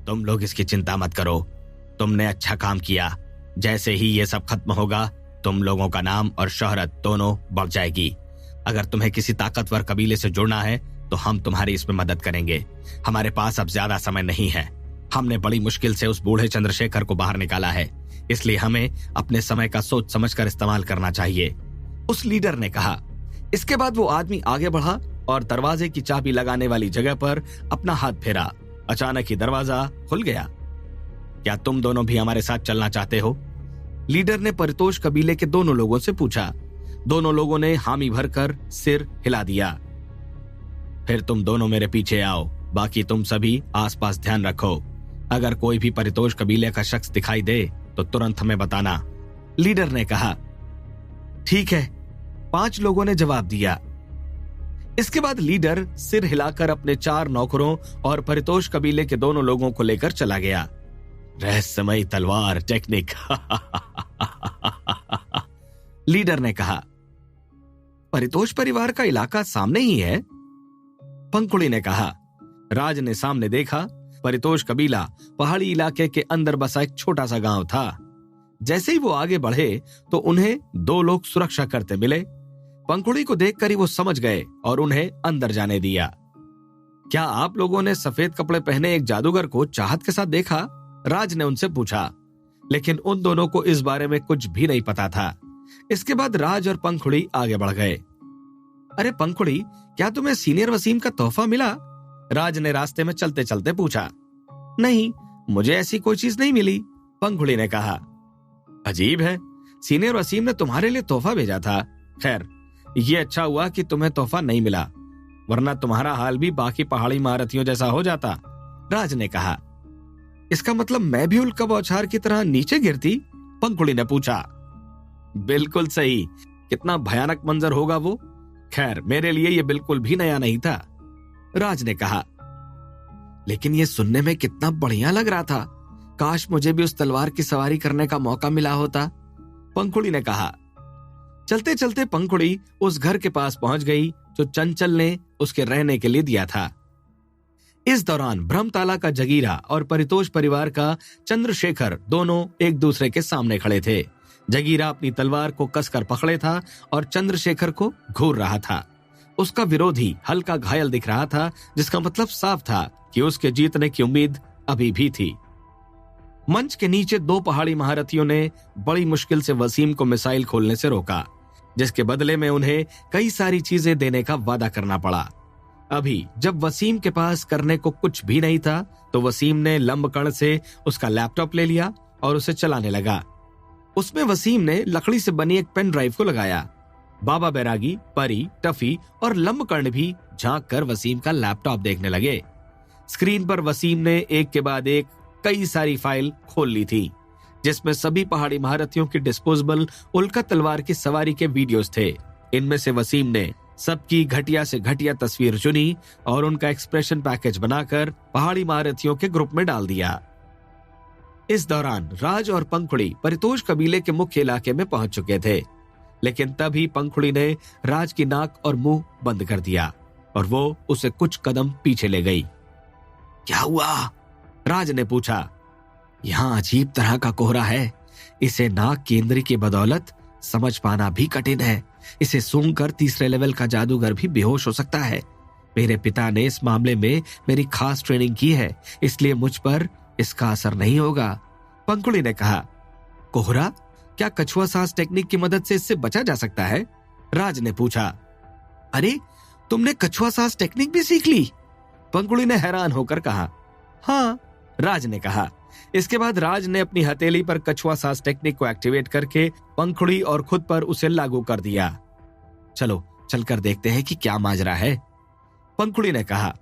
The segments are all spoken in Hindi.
तुम लोग इसकी चिंता मत करो, तुमने अच्छा काम किया। जैसे ही ये सब खत्म होगा, तुम लोगों का नाम और शोहरत दोनों बढ़ जाएगी। अगर तुम्हें किसी ताकतवर कबीले से जुड़ना है तो हम तुम्हारी इसमें मदद करेंगे। हमारे पास अब ज्यादा समय नहीं है। हमने बड़ी मुश्किल से उस बूढ़े चंद्रशेखर को बाहर निकाला है, इसलिए हमें अपने समय का सोच समझकर इस्तेमाल करना चाहिए, उस लीडर ने कहा। इसके बाद वो आदमी आगे बढ़ा और दरवाजे की चाबी लगाने वाली जगह पर अपना हाथ फेरा। अचानक ही दरवाजा खुल गया। क्या तुम दोनों भी हमारे साथ चलना चाहते हो? लीडर ने परितोष कबीले के दोनों लोगों से पूछा। दोनों लोगों ने हामी भरकर सिर हिला दिया। फिर तुम दोनों मेरे पीछे आओ, बाकी तुम सभी आसपास ध्यान रखो। अगर कोई भी परितोष कबीले का शख्स दिखाई दे तो तुरंत हमें बताना, लीडर ने कहा। ठीक है, 5 लोगों ने जवाब दिया। इसके बाद लीडर सिर हिलाकर अपने 4 नौकरों और परितोष कबीले के दोनों लोगों को लेकर चला गया। रहस्यमयी तलवार टेक्निक लीडर ने कहा। परितोष परिवार का इलाका सामने ही है, पंखुड़ी ने कहा। राज ने सामने देखा। परितोष कबीला पहाड़ी इलाके के अंदर बसा एक छोटा सा गांव था। जैसे ही वो आगे बढ़े तो उन्हें 2 लोग सुरक्षा करते मिले। पंखुड़ी को देखकर ही वो समझ गए और उन्हें अंदर जाने दिया। क्या आप लोगों ने सफेद कपड़े पहने एक जादूगर को चाहत के साथ देखा? राज ने उनसे पूछा, लेकिन उन दोनों को इस बारे में कुछ भी नहीं पता था। इसके बाद राज और पंखुड़ी आगे बढ़ गए। अरे पंखुड़ी, क्या तुम्हें सीनियर वसीम का तोहफा मिला? राज ने रास्ते में चलते चलते पूछा। नहीं, मुझे ऐसी कोई चीज नहीं मिली, पंखुड़ी ने कहा। अजीब है, सीनियर वसीम ने तुम्हारे लिए तोहफा भेजा था। खैर, ये अच्छा हुआ कि तुम्हें तोहफा नहीं मिला, वरना तुम्हारा हाल भी बाकी पहाड़ी महारथियों जैसा हो जाता, राज ने कहा। इसका मतलब मैं भी उल्का बौछार की तरह नीचे गिरती? पंखुड़ी ने पूछा। बिल्कुल सही, कितना भयानक मंजर होगा वो। खैर, मेरे लिए ये बिल्कुल भी नया नहीं था, राज ने कहा। लेकिन ये सुनने में कितना बढ़िया लग रहा था। काश मुझे भी उस तलवार की सवारी करने का मौका मिला होता, पंखुड़ी ने कहा। चलते चलते पंखुड़ी उस घर के पास पहुंच गई जो चंचल ने उसके रहने के लिए दिया था। इस दौरान ब्रह्मताला का जगीरा और परितोष परिवार का चंद्रशेखर दोनों एक दूसरे के सामने खड़े थे। जगीरा अपनी तलवार को कसकर पकड़े था और चंद्रशेखर को घूर रहा था। उसका विरोधी हल्का घायल दिख रहा था, जिसका मतलब साफ था कि उसके जीतने की उम्मीद अभी भी थी। मंच के नीचे 2 पहाड़ी महारथियों ने बड़ी मुश्किल से वसीम को मिसाइल खोलने से रोका, जिसके बदले में उन्हें कई सारी चीजें देने का वादा करना पड़ा। अभी जब वसीम के पास करने को कुछ भी नहीं था तो वसीम ने लंबकण से उसका लैपटॉप ले लिया और उसे चलाने लगा। उसमें वसीम ने लकड़ी से बनी एक पेन ड्राइव को लगाया। बाबा बैरागी, परी, टफी और लंबकर्ण भी झांक कर वसीम का लैपटॉप देखने लगे। स्क्रीन पर वसीम ने एक के बाद एक कई सारी फाइल खोल ली थी, जिसमें सभी पहाड़ी महारथियों की डिस्पोजेबल उल्का तलवार की सवारी के वीडियोस थे। इनमें से वसीम ने सबकी घटिया से घटिया तस्वीर चुनी और उनका एक्सप्रेशन पैकेज बनाकर पहाड़ी महारथियों के ग्रुप में डाल दिया। इस दौरान राज और पंखुड़ी परितोष कबीले के मुख्य इलाके में पहुंच चुके थे, लेकिन तभी पंखुड़ी ने राज की नाक और मुंह बंद कर दिया और वो उसे कुछ कदम पीछे ले गई। क्या हुआ? राज ने पूछा। यहाँ अजीब तरह का कोहरा है, इसे नाक केंद्र की बदौलत समझ पाना भी कठिन है। इसे सूंघकर 3रे लेवल का जादूगर भी बेहोश हो सकता है। मेरे पिता ने इस मामले में मेरी खास ट्रेनिंग की है, इसलिए मुझ पर इसका असर नहीं होगा, पंखुड़ी ने कहा। कोहरा? क्या कछुआ सांस टेक्निक की मदद से इससे बचा जा सकता है? राज ने पूछा। अरे, तुमने कछुआ सांस टेक्निक भी सीख ली? पंखुड़ी ने हैरान होकर कहा। हाँ, राज ने कहा। इसके बाद राज ने अपनी हथेली पर कछुआ सांस टेक्निक को एक्टिवेट करके पंखुड़ी और खुद पर उसे लागू कर दिया। चलो चलकर देखते हैं कि क्या माजरा है, पंखुड़ी ने कहा।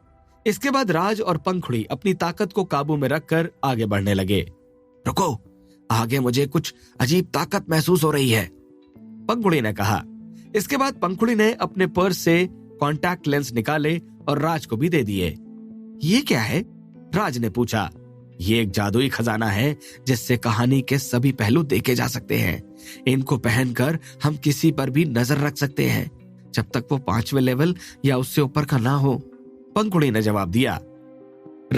इसके बाद राज और पंखुड़ी अपनी ताकत को काबू में रखकर आगे बढ़ने लगे। रुको, आगे मुझे कुछ अजीब ताकत महसूस हो रही है, पंखुड़ी ने कहा। इसके बाद पंखुड़ी ने अपने पर्स से कॉन्टैक्ट लेंस निकाले और राज को भी दे दिए। ये क्या है? राज ने पूछा। ये एक जादुई खजाना है जिससे कहानी के सभी पहलू देखे जा सकते हैं। इनको पहनकर हम किसी पर भी नजर रख सकते हैं, जब तक वो 5वें लेवल या उससे ऊपर का ना हो, पंखुड़ी ने जवाब दिया।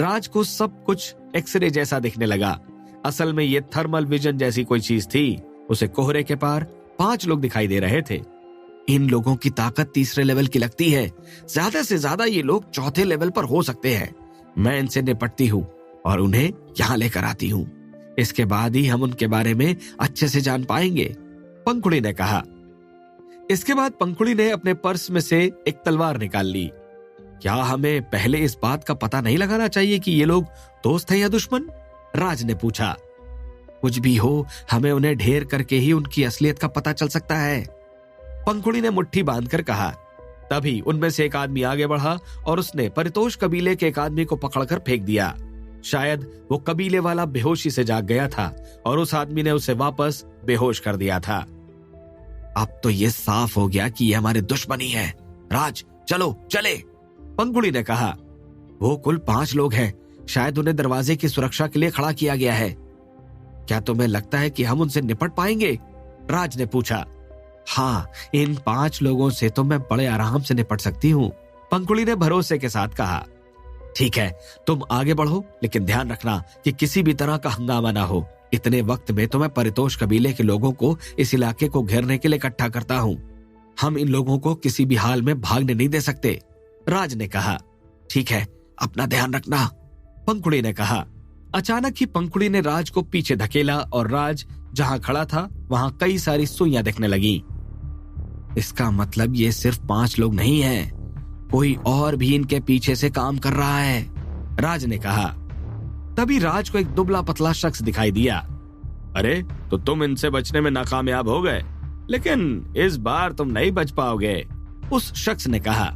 राज को सब कुछ एक्सरे जैसा दिखने लगा। असल में ये थर्मल विजन जैसी कोई चीज थी। उसे कोहरे के पार 5 लोग दिखाई दे रहे थे। इन लोगों की ताकत तीसरे लेवल की लगती है। ज्यादा से ज्यादा ये लोग चौथे लेवल पर हो सकते हैं। मैं इनसे निपटती हूँ और उन्हें यहाँ लेकर आती हूँ। इसके बाद ही हम उनके बारे में अच्छे से जान पाएंगे, पंखुड़ी ने कहा। इसके बाद पंखुड़ी ने अपने पर्स में से एक तलवार निकाल ली। क्या हमें पहले इस बात का पता नहीं लगाना चाहिए कि ये लोग दोस्त हैं या दुश्मन? राज ने पूछा। कुछ भी हो, हमें उन्हें ढेर करके ही उनकी असलियत का पता चल सकता है, पंखुड़ी ने मुट्ठी बांधकर कहा। तभी उनमें से एक आदमी आगे बढ़ा और उसने परितोष कबीले के एक आदमी को पकड़कर फेंक दिया। शायद वो कबीले वाला बेहोशी से जाग गया था और उस आदमी ने उसे वापस बेहोश कर दिया था। अब तो ये साफ हो गया कि ये हमारे दुश्मन ही है। राज, चलो चले, पंखुड़ी ने कहा। वो कुल 5 लोग हैं। शायद उन्हें दरवाजे की सुरक्षा के लिए खड़ा किया गया है। क्या तुम्हें लगता है कि हम उनसे निपट पाएंगे? राज ने पूछा। हाँ, इन 5 लोगों से तो मैं बड़े आराम से निपट सकती हूँ, पंखुड़ी ने भरोसे के साथ कहा। ठीक है, तुम आगे बढ़ो, लेकिन ध्यान रखना कि किसी भी तरह का हंगामा ना हो। इतने वक्त में तो मैं परितोष कबीले के लोगों को इस इलाके को घेरने के लिए इकट्ठा करता हूँ। हम इन लोगों को किसी भी हाल में भागने नहीं दे सकते, राज ने कहा। ठीक है, अपना ध्यान रखना, पंखुड़ी ने कहा। अचानक ही पंखुड़ी ने राज को पीछे धकेला और राज जहां खड़ा था वहां कई सारी सुइयां दिखने लगी। इसका मतलब ये सिर्फ 5 लोग नहीं हैं, कोई और भी इनके पीछे से काम कर रहा है, राज ने कहा। तभी राज को एक दुबला पतला शख्स दिखाई दिया। अरे, तो तुम इनसे बचने में नाकामयाब हो गए, लेकिन इस बार तुम नहीं बच पाओगे, उस शख्स ने कहा।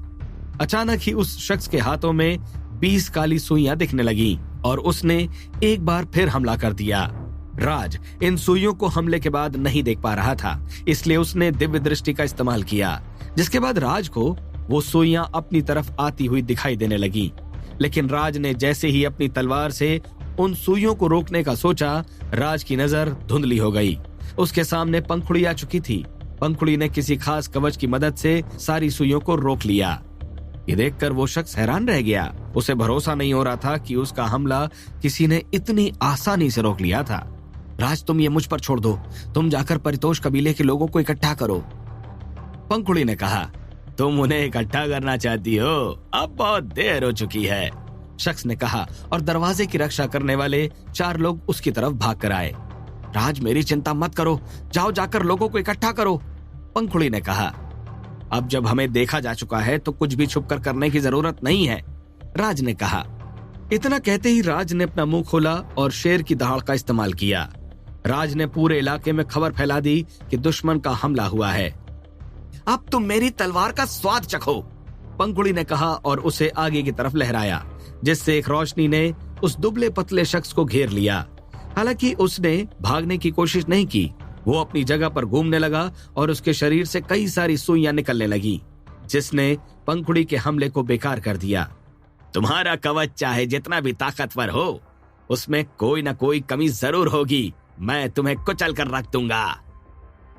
अचानक ही उस शख्स के हाथों में 20 काली सुइयां दिखने लगी और उसने एक बार फिर हमला कर दिया। राज इन सुइयों को हमले के बाद नहीं देख पा रहा था, इसलिए उसने दिव्य दृष्टि का इस्तेमाल किया, जिसके बाद राज को वो सुइयां अपनी तरफ आती हुई दिखाई देने लगी। लेकिन राज ने जैसे ही अपनी तलवार से उन सुइयों को रोकने का सोचा, राज की नजर धुंधली हो गई। उसके सामने पंखुड़ी आ चुकी थी। पंखुड़ी ने किसी खास कवच की मदद से सारी सुइयों को रोक लिया। ये देखकर वो शख्स हैरान रह गया। उसे भरोसा नहीं हो रहा था कि उसका हमला किसी ने इतनी आसानी से रोक लिया था। राज, तुम ये मुझ पर छोड़ दो, तुम जाकर परितोष कबीले के लोगों को इकट्ठा करो, पंखुड़ी ने कहा। तुम उन्हें इकट्ठा करना चाहती हो? अब बहुत देर हो चुकी है, शख्स ने कहा और दरवाजे की रक्षा करने वाले 4 लोग उसकी तरफ भाग कर आए। राज, मेरी चिंता मत करो, जाओ जाकर लोगों को इकट्ठा करो, पंखुड़ी ने कहा। अब जब हमें देखा जा चुका है तो कुछ भी छुपकर करने की जरूरत नहीं है, राज ने कहा। इतना कहते ही राज ने अपना मुंह खोला और शेर की दहाड़ का इस्तेमाल किया। राज ने पूरे इलाके में खबर फैला दी कि दुश्मन का हमला हुआ है। अब तुम मेरी तलवार का स्वाद चखो, पंखुड़ी ने कहा और उसे आगे की तरफ लहराया, जिससे एक रोशनी ने उस दुबले पतले शख्स को घेर लिया। हालांकि उसने भागने की कोशिश नहीं की, वो अपनी जगह पर घूमने लगा और उसके शरीर से कई सारी सुइयां निकलने लगी, जिसने पंखुड़ी के हमले को बेकार कर दिया। तुम्हारा कवच चाहे जितना भी ताकतवर हो, उसमें कोई ना कोई कमी जरूर होगी, मैं तुम्हें कुचल कर रख दूंगा,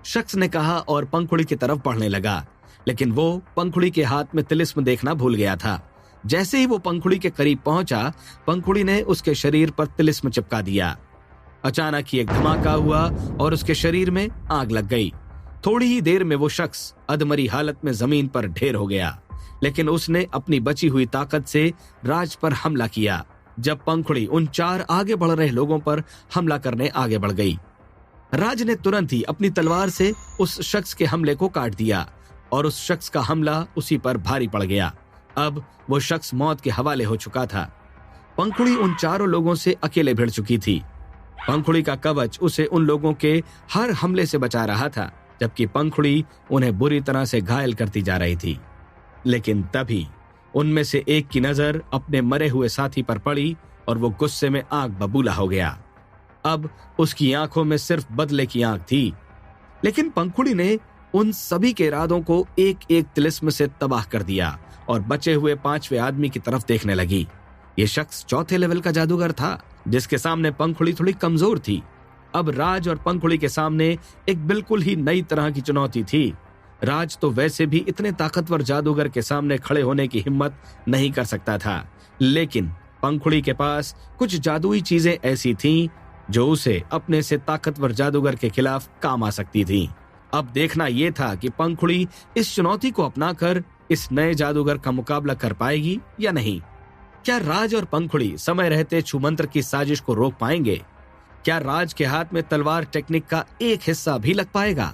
शख्स ने कहा और पंखुड़ी की तरफ बढ़ने लगा। लेकिन वो पंखुड़ी के हाथ में तिलिस्म देखना भूल गया था। जैसे ही वो पंखुड़ी के करीब पहुंचा, पंखुड़ी ने उसके शरीर पर तिलिस्म चिपका दिया। अचानक ही एक धमाका हुआ और उसके शरीर में आग लग गई। थोड़ी ही देर में वो शख्स अधमरी हालत में जमीन पर ढेर हो गया। लेकिन उसने अपनी बची हुई ताकत से राज पर हमला किया। जब पंखुड़ी उन 4 आगे बढ़ रहे लोगों पर हमला करने आगे बढ़ गई, राज ने तुरंत ही अपनी तलवार से उस शख्स के हमले को काट दिया और उस शख्स का हमला उसी पर भारी पड़ गया। अब वो शख्स मौत के हवाले हो चुका था। पंखुड़ी उन 4 लोगों से अकेले भिड़ चुकी थी। पंखुड़ी का कवच उसे उन लोगों के हर हमले से बचा रहा था, जबकि पंखुड़ी उन्हें बुरी तरह से घायल करती जा रही थी। लेकिन तभी उनमें से एक की नजर अपने मरे हुए साथी पर पड़ी और वो गुस्से में आग बबूला हो गया। अब उसकी आंखों में सिर्फ बदले की आंख थी। लेकिन पंखुड़ी ने उन सभी के इरादों को एक एक तिलिस्म से तबाह कर दिया और बचे हुए 5वें आदमी की तरफ देखने लगी। ये शख्स 4थे लेवल का जादूगर था, जिसके सामने पंखुड़ी थोड़ी कमजोर थी। अब राज और पंखुड़ी के सामने एक बिल्कुल ही नई तरह की चुनौती थी। राज तो वैसे भी इतने ताकतवर जादूगर के सामने खड़े होने की हिम्मत नहीं कर सकता था, लेकिन पंखुड़ी के पास कुछ जादुई चीजें ऐसी थीं जो उसे अपने से ताकतवर जादूगर के खिलाफ काम आ सकती थीं। अब देखना यह था कि पंखुड़ी इस चुनौती को अपनाकर इस नए जादूगर का मुकाबला कर पाएगी या नहीं। क्या राज और पंखुड़ी समय रहते छूमंत्र की साजिश को रोक पाएंगे? क्या राज के हाथ में तलवार टेक्निक का एक हिस्सा भी लग पाएगा?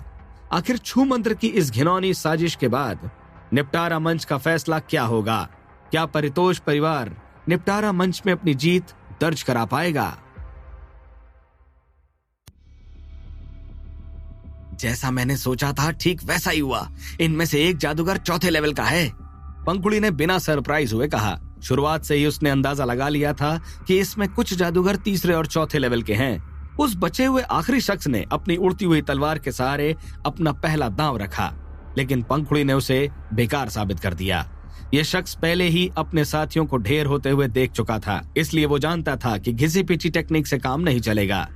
आखिर छूमंत्र की इस घिनौनी साजिश के बाद निपटारा मंच का फैसला क्या होगा? क्या परितोष परिवार निपटारा मंच में अपनी जीत दर्ज करा पाएगा? जैसा मैंने सोचा था ठीक वैसा ही हुआ। इनमें से एक जादूगर चौथे लेवल का है, पंखुड़ी ने बिना सरप्राइज हुए कहा। शुरुआत से ही उसने अंदाजा लगा लिया था कि इसमें कुछ जादूगर तीसरे और चौथे लेवल के हैं। उस बचे हुए आखिरी शख्स ने अपनी उड़ती हुई तलवार के सहारे अपना पहला दांव रखा, लेकिन पंखुड़ी ने उसे बेकार साबित कर दिया। यह शख्स पहले ही अपने साथियों को ढेर होते हुए देख चुका था, इसलिए वो जानता था कि घिसी पिची टेक्निक से काम नहीं चलेगा।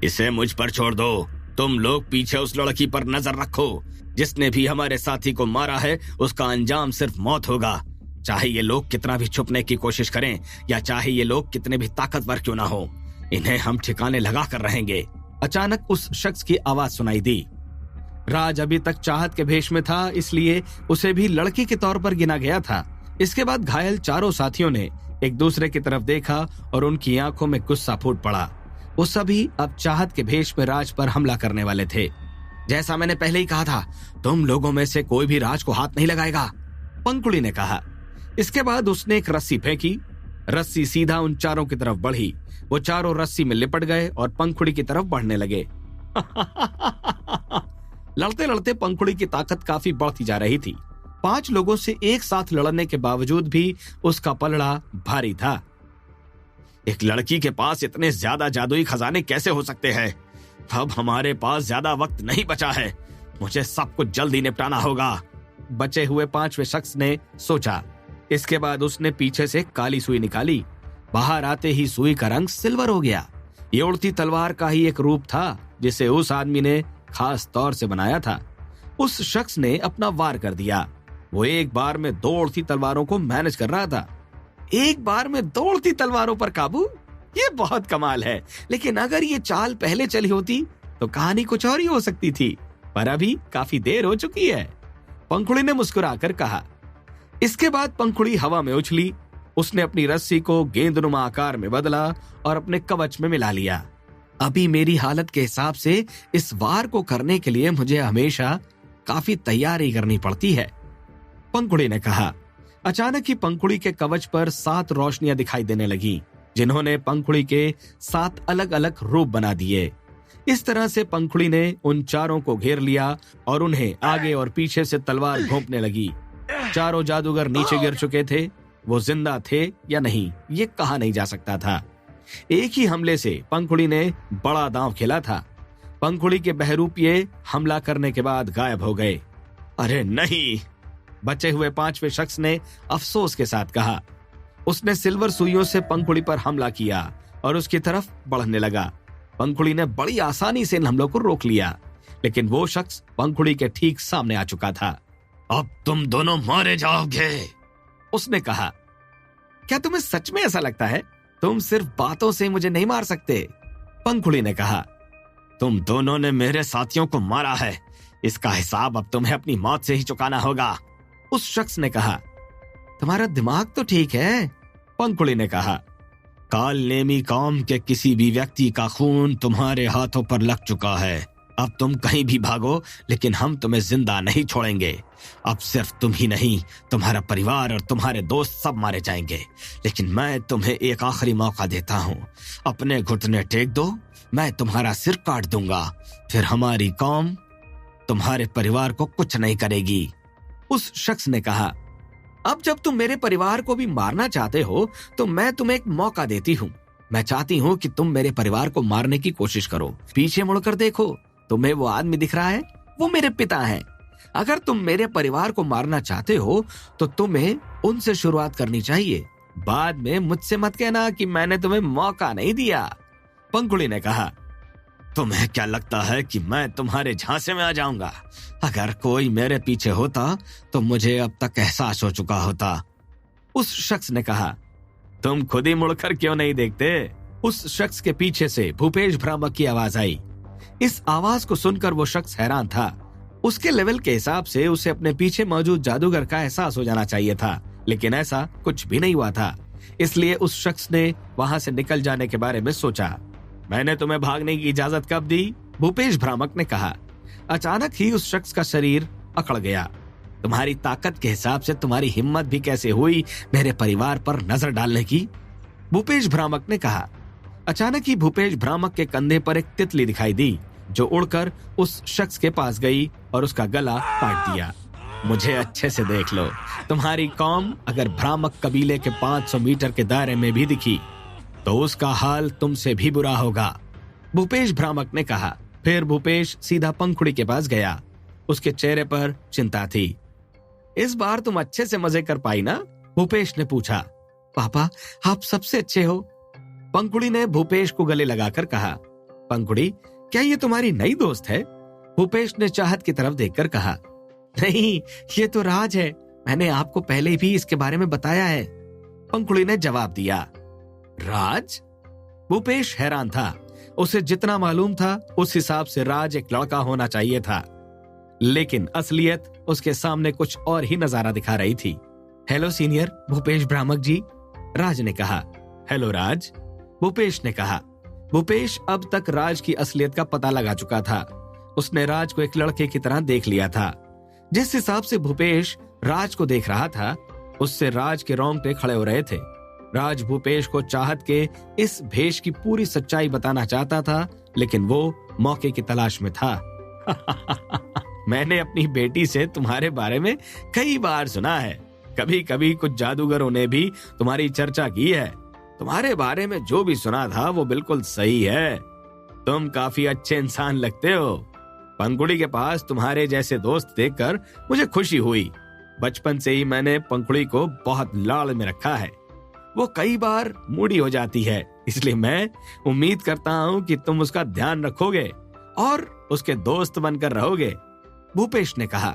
इसे मुझ पर छोड़ दो, तुम लोग पीछे उस लड़की पर नजर रखो। जिसने भी हमारे साथी को मारा है उसका अंजाम सिर्फ मौत होगा। चाहे ये लोग कितना भी छुपने की कोशिश करें या चाहे ये लोग कितने भी ताकतवर क्यों ना हो, इन्हें हम ठिकाने लगा कर रहेंगे। अचानक उस शख्स की आवाज सुनाई दी। राज अभी तक चाहत के भेष में था, इसलिए उसे भी लड़की के तौर पर गिना गया था। इसके बाद घायल चारों साथियों ने एक दूसरे की तरफ देखा और उनकी आंखों में गुस्सा फूट पड़ा। वो सभी अब चाहत के भेष में राज पर हमला करने वाले थे। जैसा मैंने पहले ही कहा था, तुम लोगों में से कोई भी राज को हाथ नहीं लगाएगा, पंखुड़ी ने कहा। इसके बाद उसने एक रस्सी फेंकी। रस्सी सीधा उन चारों की तरफ बढ़ी। वो चारों रस्सी में लिपट गए और पंखुड़ी की तरफ बढ़ने लगे। लड़ते लड़ते पंखुड़ी की ताकत काफी बढ़ती जा रही थी। 5 लोगों से एक साथ लड़ने के बावजूद भी उसका पलड़ा भारी था। एक लड़की के पास इतने ज्यादा जादुई खजाने कैसे हो सकते हैं? अब हमारे पास ज्यादा वक्त नहीं बचा है, मुझे सब कुछ जल्दी निपटाना होगा, बचे हुए 5वें शख्स ने सोचा। इसके बाद उसने पीछे से काली सुई निकाली। बाहर आते ही सुई का रंग सिल्वर हो गया। ये उड़ती तलवार का ही एक रूप था जिसे उस आदमी ने खास तौर से बनाया था। उस शख्स ने अपना वार कर दिया। वो एक बार में 2 उड़ती तलवारों को मैनेज कर रहा था। एक बार में 2 उड़ती तलवारों पर काबू, ये बहुत कमाल है। लेकिन अगर ये चाल पहले चली होती तो कहानी कुछ और ही हो सकती थी, पर अभी काफी देर हो चुकी है, पंखुड़ी ने मुस्कुराकर कहा। इसके बाद पंखुड़ी हवा में उछली। उसने अपनी रस्सी को गेंदनुमा आकार में बदला और अपने कवच में मिला लिया। अभी मेरी हालत के हिसाब से इस वार को करने के लिए मुझे हमेशा काफी तैयारी करनी पड़ती है, पंखुड़ी ने कहा। अचानक ही पंखुड़ी के कवच पर 7 रोशनियां दिखाई देने लगी, जिन्होंने पंखुड़ी के 7 अलग अलग रूप बना दिए। इस तरह से पंखुड़ी ने उन चारों को घेर लिया और उन्हें आगे और पीछे से तलवार घोंपने लगी। चारों जादूगर नीचे गिर चुके थे। वो जिंदा थे या नहीं ये कहा नहीं जा सकता था। एक ही हमले से पंखुड़ी ने बड़ा दांव खेला था। पंखुड़ी के बहरूपिये हमला करने के बाद गायब हो गए। अरे नहीं, बचे हुए 5वें शख्स ने अफसोस के साथ कहा। उसने सिल्वर सुइयों से पंखुड़ी पर हमला किया और उसकी तरफ बढ़ने लगा। पंखुड़ी ने बड़ी आसानी से इन हमलों को रोक लिया, लेकिन वो शख्स पंखुड़ी के ठीक सामने आ चुका था। अब तुम दोनों मारे जाओगे, उसने कहा। क्या तुम्हें सच में ऐसा लगता है? तुम सिर्फ बातों से मुझे नहीं मार सकते, पंखुड़ी ने कहा। तुम दोनों ने मेरे साथियों को मारा है, इसका हिसाब अब तुम्हें अपनी मौत से ही चुकाना होगा, उस शख्स ने कहा। तुम्हारा दिमाग तो ठीक है, पंखुड़ी ने कहा। काल नेमी कौम के किसी भी व्यक्ति का खून तुम्हारे हाथों पर लग चुका है। अब तुम कहीं भी भागो, लेकिन हम तुम्हें जिंदा नहीं छोड़ेंगे। अब सिर्फ तुम ही नहीं, तुम्हारा परिवार और तुम्हारे दोस्त सब मारे जाएंगे। लेकिन मैं तुम्हें एक आखिरी मौका देता हूँ, अपने घुटने टेक दो, मैं तुम्हारा सिर काट दूंगा, फिर हमारी कौम तुम्हारे परिवार को कुछ नहीं करेगी, उस शख्स ने कहा। अब जब तुम मेरे परिवार को भी मारना चाहते हो तो मैं तुम्हें एक मौका देती हूँ। मैं चाहती हूँ कि तुम मेरे परिवार को मारने की कोशिश करो। पीछे मुड़कर देखो, तुम्हें वो आदमी दिख रहा है? वो मेरे पिता हैं। अगर तुम मेरे परिवार को मारना चाहते हो तो तुम्हें उनसे शुरुआत करनी चाहिए। बाद में मुझसे मत कहना कि मैंने तुम्हें मौका नहीं दिया, पंखुड़ी ने कहा। तुम्हें क्या लगता है कि मैं तुम्हारे झांसे में आ जाऊंगा? अगर कोई मेरे पीछे होता तो मुझे अब तक एहसास हो चुका होता, उस शख्स ने कहा। तुम खुद ही मुड़कर क्यों नहीं देखते? उस शख्स के पीछे से भूपेश भ्रामक की आवाज आई। इस आवाज को सुनकर वो शख्स हैरान था। उसके लेवल के हिसाब से उसे अपने पीछे मौजूद जादूगर का एहसास हो जाना चाहिए था, लेकिन ऐसा कुछ भी नहीं हुआ था। इसलिए उस शख्स ने वहां से निकल जाने के बारे में सोचा। मैंने तुम्हें भागने की इजाजत कब दी? भूपेश भ्रामक ने कहा। अचानक ही उस शख्स का शरीर अकड़ गया। तुम्हारी ताकत के हिसाब से तुम्हारी हिम्मत भी कैसे हुई मेरे परिवार पर नजर डालने की? भूपेश भ्रामक ने कहा। अचानक ही भूपेश भ्रामक के कंधे पर एक तितली दिखाई दी, जो उड़कर उस शख्स के पास गई और उसका गला काट दिया। मुझे अच्छे से देख लो, तुम्हारी कौम अगर भ्रामक कबीले के 500 मीटर के दायरे में भी दिखी तो उसका हाल तुमसे भी बुरा होगा, भूपेश भ्रामक ने कहा। फिर भूपेश सीधा पंखुड़ी के पास गया। उसके चेहरे पर चिंता थी। इस बार तुम अच्छे से मजे कर पाई ना? भूपेश ने पूछा। पापा, आप सबसे अच्छे हो, पंखुड़ी ने भूपेश को गले लगाकर कहा। पंखुड़ी, क्या ये तुम्हारी नई दोस्त है? भूपेश ने चाहत की तरफ देखकर कहा। नहीं, ये तो राज है, मैंने आपको पहले भी इसके बारे में बताया है, पंखुड़ी ने जवाब दिया। राज? भूपेश हैरान था। उसे जितना मालूम था उस हिसाब से राज एक लड़का होना चाहिए था, लेकिन असलियत उसके सामने कुछ और ही नजारा दिखा रही थी। हेलो सीनियर भूपेश भ्रामक जी, राज ने कहा। हेलो राज, भूपेश ने कहा। भूपेश अब तक राज की असलियत का पता लगा चुका था। उसने राज को एक लड़के की तरह देख लिया था। जिस हिसाब से भूपेश राज को देख रहा था, उससे राज के रोंगटे खड़े हो रहे थे। राज भूपेश को चाहत के इस भेष की पूरी सच्चाई बताना चाहता था, लेकिन वो मौके की तलाश में था। मैंने अपनी बेटी से तुम्हारे बारे में कई बार सुना है। कभी कभी कुछ जादूगरों ने भी तुम्हारी चर्चा की है। तुम्हारे बारे में जो भी सुना था वो बिल्कुल सही है। तुम काफी अच्छे इंसान लगते हो। पंखुड़ी के पास तुम्हारे जैसे दोस्त देखकर मुझे खुशी हुई। बचपन से ही मैंने पंखुड़ी को बहुत लाड़ में रखा है। वो कई बार मूडी हो जाती है, इसलिए मैं उम्मीद करता हूँ कि तुम उसका ध्यान रखोगे और उसके दोस्त बनकर रहोगे, भूपेश ने कहा।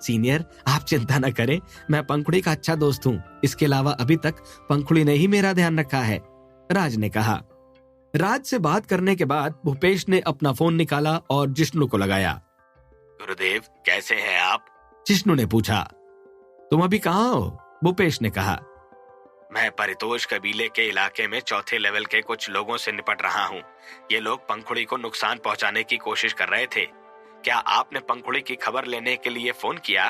सीनियर, आप चिंता न करें, मैं पंखुड़ी का अच्छा दोस्त हूँ। इसके अलावा अभी तक पंखुड़ी ने ही मेरा ध्यान रखा है, राज ने कहा। राज से बात करने के बाद भूपेश ने अपना फोन निकाला और जिष्णु को लगाया। गुरुदेव, कैसे हैं आप? जिष्णु ने पूछा। तुम अभी कहाँ हो? भूपेश ने कहा। मैं परितोष कबीले के इलाके में चौथे लेवल के कुछ लोगों से निपट रहा हूँ। ये लोग पंखुड़ी को नुकसान पहुंचाने की कोशिश कर रहे थे। क्या आपने पंखुड़ी की खबर लेने के लिए फोन किया?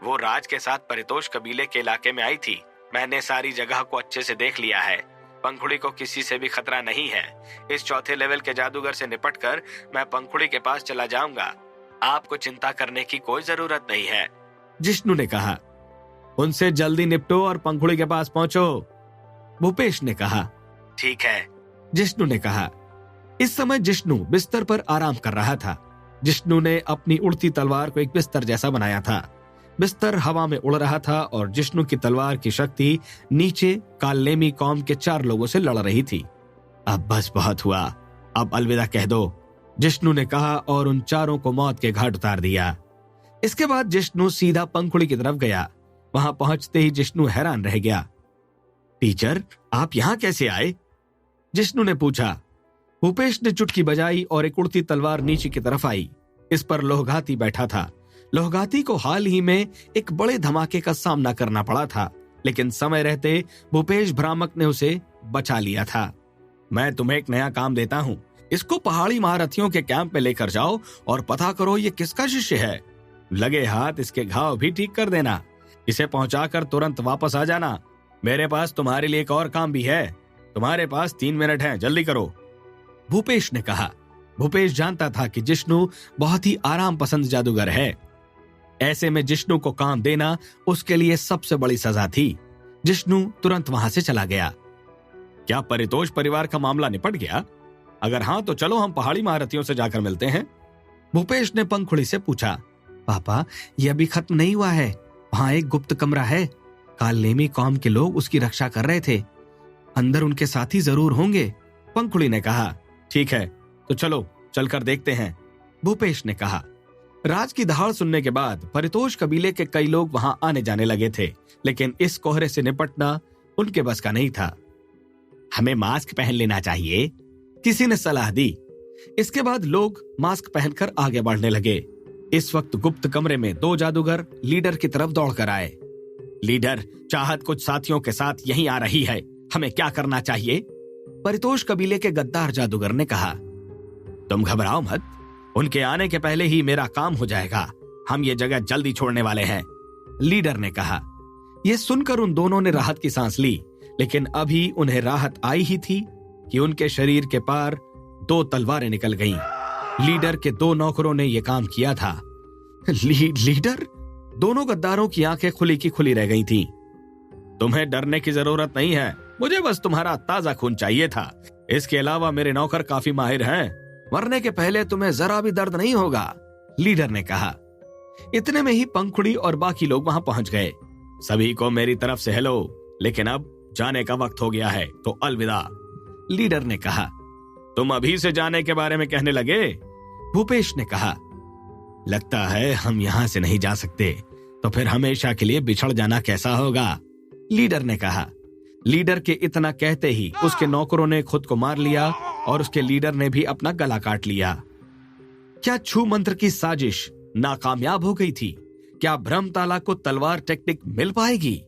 वो राज के साथ परितोष कबीले के इलाके में आई थी। मैंने सारी जगह को अच्छे से देख लिया है। पंखुड़ी को किसी से भी खतरा नहीं है। इस चौथे लेवल के जादूगर से निपटकर मैं पंखुड़ी के पास चला जाऊंगा। आपको चिंता करने की कोई जरूरत नहीं है, जिष्णु ने कहा। उनसे जल्दी निपटो और पंखुड़ी के पास पहुंचो, भूपेश ने कहा। ठीक है, जिष्णु ने कहा। इस समय जिष्णु बिस्तर पर आराम कर रहा था। जिष्णु ने अपनी उड़ती तलवार को एक बिस्तर जैसा बनाया था। बिस्तर हवा में उड़ रहा था और जिष्णु की तलवार की शक्ति नीचे कालनेमी कौम के 4 लोगों से लड़ रही थी। अब बस बहुत हुआ, अब अलविदा कह दो, जिष्णु ने कहा और उन 4 को मौत के घाट उतार दिया। इसके बाद जिष्णु सीधा पंखुड़ी की तरफ गया। वहां पहुंचते ही जिष्णु हैरान रह गया। टीचर, आप यहाँ कैसे आए? जिष्णु ने पूछा। भूपेश ने चुटकी बजाई और एक उड़ती तलवार नीचे की तरफ आई। इस पर लोहगाती बैठा था। लोहगाती को हाल ही में एक बड़े धमाके का सामना करना पड़ा था, लेकिन समय रहते भूपेश भ्रामक ने उसे बचा लिया था। मैं तुम्हें एक नया काम देता हूँ। इसको पहाड़ी महारथियों के कैंप में लेकर जाओ और पता करो ये किसका शिष्य है। लगे हाथ इसके घाव भी ठीक कर देना। इसे पहुंचाकर तुरंत वापस आ जाना। मेरे पास तुम्हारे लिए एक और काम भी है। तुम्हारे पास 3 मिनट हैं, जल्दी करो, भूपेश ने कहा। भूपेश जानता था कि जिष्णु बहुत ही आराम पसंद जादूगर है। ऐसे में जिष्णु को काम देना उसके लिए सबसे बड़ी सजा थी। जिष्णु तुरंत वहां से चला गया। क्या परितोष परिवार का मामला निपट गया? अगर हाँ तो चलो हम पहाड़ी महारथियों से जाकर मिलते हैं, भूपेश ने पंखुड़ी से पूछा। पापा, यह अभी खत्म नहीं हुआ है। वहां एक गुप्त कमरा है। कालनेमी कौम के लोग उसकी रक्षा कर रहे थे। अंदर उनके साथी जरूर होंगे, पंखुड़ी ने कहा। ठीक है, तो चलो चलकर देखते हैं, भूपेश ने कहा। राज की दहाड़ सुनने के बाद परितोष कबीले के कई लोग वहां आने जाने लगे थे, लेकिन इस कोहरे से निपटना उनके बस का नहीं था। हमें मास्क पहन लेना चाहिए, किसी ने सलाह दी। इसके बाद लोग मास्क पहनकर आगे बढ़ने लगे। इस वक्त गुप्त कमरे में 2 जादूगर लीडर की तरफ दौड़कर आए। लीडर, चाहत कुछ साथियों के साथ यहीं आ रही है, हमें क्या करना चाहिए? परितोष कबीले के गद्दार जादूगर ने कहा। तुम घबराओ मत, उनके आने के पहले ही मेरा काम हो जाएगा। हम ये जगह जल्दी छोड़ने वाले हैं, लीडर ने कहा। यह सुनकर उन दोनों ने राहत की सांस ली, लेकिन अभी उन्हें राहत आई ही थी कि उनके शरीर के पार 2 तलवारें निकल गईं। लीडर के 2 नौकरों ने यह काम किया था। लीडर? दोनों गद्दारों की आंखें खुली की खुली रह गई थीं। तुम्हें डरने की जरूरत नहीं है, मुझे बस तुम्हारा ताजा खून चाहिए था। इसके अलावा मेरे नौकर काफी माहिर हैं, मरने के पहले तुम्हें जरा भी दर्द नहीं होगा, लीडर ने कहा। इतने में ही पंखुड़ी और बाकी लोग वहां पहुंच गए। सभी को मेरी तरफ से हेलो, लेकिन अब जाने का वक्त हो गया है, तो अलविदा, लीडर ने कहा। तुम अभी से जाने के बारे में कहने लगे, भूपेश ने कहा। लगता है हम यहां से नहीं जा सकते, तो फिर हमेशा के लिए बिछड़ जाना कैसा होगा, लीडर ने कहा। लीडर के इतना कहते ही उसके नौकरों ने खुद को मार लिया और उसके लीडर ने भी अपना गला काट लिया। क्या छू मंत्र की साजिश नाकामयाब हो गई थी? क्या ब्रह्मताला को तलवार टेक्निक मिल पाएगी?